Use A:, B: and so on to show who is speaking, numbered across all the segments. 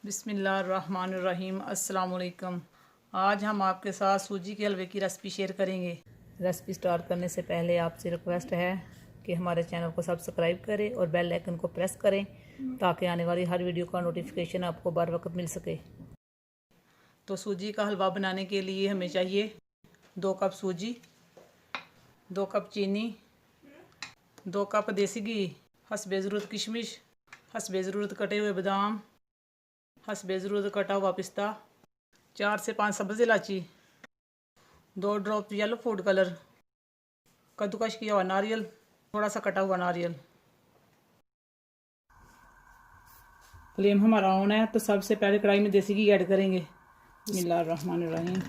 A: बिस्मिल्लाहिर्रहमानिर्रहीम। अस्सलाम वालेकुम। आज हम आपके साथ सूजी के हलवे की रेसिपी शेयर करेंगे। रेसिपी स्टार्ट करने से पहले आपसे रिक्वेस्ट है कि हमारे चैनल को सब्सक्राइब करें और बेल आइकन को प्रेस करें ताकि आने वाली हर वीडियो का नोटिफिकेशन आपको बर वक्त मिल सके। तो सूजी का हलवा बनाने के लिए हमें चाहिए 2 कप सूजी, 2 कप चीनी, 2 कप देसी घी, हस्बे ज़रूरत किशमिश, हस्बे ज़रूरत कटे हुए बादाम, हस्बे ज़रूरत कटा हुआ पिस्ता, 4 से 5 सब्ज़ इलायची, 2 ड्रॉप येलो फूड कलर, कद्दूकश किया हुआ नारियल, थोड़ा सा कटा हुआ नारियल। फ्लेम हमारा ऑन है तो सबसे पहले कढ़ाई में देसी घी ऐड करेंगे। बिस्मिल्लाहिर्रहमानिर्रहीम।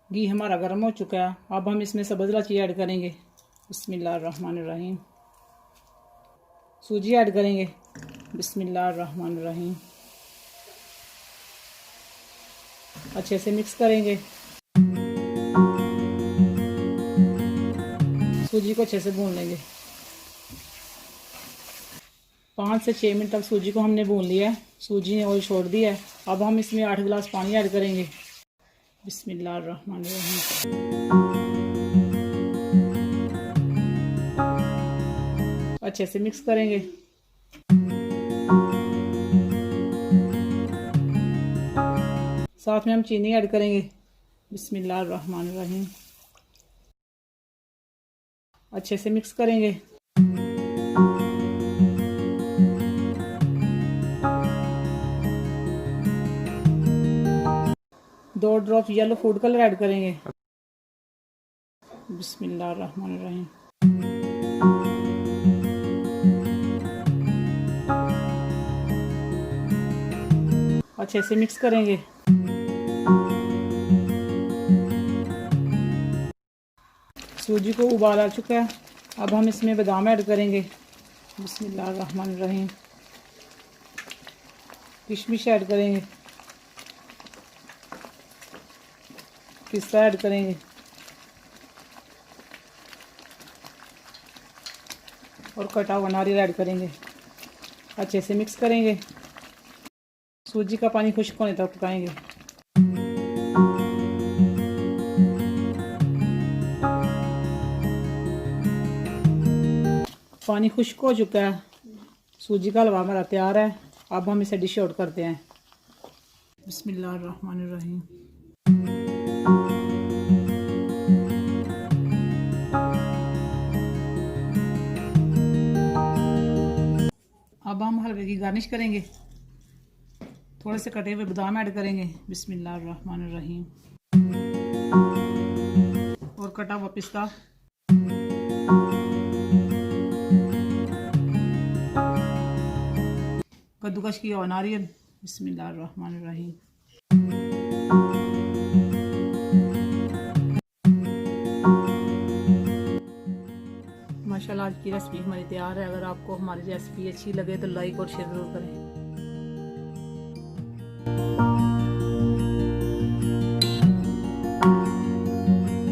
A: घी हमारा गर्म हो चुका है, अब हम इसमें सब्ज़ इलायची ऐड करेंगे। बिस्मिल्लाहिर्रहमानिर्रहीम। सूजी ऐड करेंगे। बिस्मिल्लाहिर्रहमानिर्रहीम। अच्छे से मिक्स करेंगे। सूजी को अच्छे से भून लेंगे। 5 से 6 मिनट तक सूजी को हमने भून लिया है। सूजी ने ऑयल छोड़ दिया है। अब हम इसमें 8 गिलास पानी ऐड करेंगे। बिस्मिल्लाहिर्रहमानिर्रहीम। अच्छे से मिक्स करेंगे। साथ में हम चीनी ऐड करेंगे। बिस्मिल्लाहिर्रहमानिर्रहीम। अच्छे से मिक्स करेंगे। दो drop yellow food colour add करेंगे। बिस्मिल्लाहिर्रहमानिर्रहीम। अच्छे से मिक्स करेंगे। सूजी को उबाल आ चुका है। अब हम इसमें बादाम ऐड करेंगे। बिस्मिल्लाहिर्रहमानिर्रहीम। किशमिश ऐड करेंगे। पिस्ता ऐड करेंगे और कटा हुआ नारियल ऐड करेंगे। अच्छे से मिक्स करेंगे। सूजी का पानी खुश्क होने तक पकाएंगे। पानी खुश्क हो चुका है। सूजी का हलवा हमारा तैयार है। अब हम इसे डिश आउट करते हैं। बिस्मिल्लाहिर्रहमानिर्रहीम। अब हम हलवे की गार्निश करेंगे। थोड़े से कटे हुए बादाम ऐड करेंगे। बिस्मिल्लाहिर्रहमानिर्रहीम। और कटा हुआ पिस्ता, कद्दूकश किया हुआ नारियल। बिस्मिल्लाहिर्रहमानिर्रहीम। माशाल्लाह आज की रेसिपी हमारी तैयार है। अगर आपको हमारी रेसिपी अच्छी लगे तो लाइक और शेयर जरूर करें।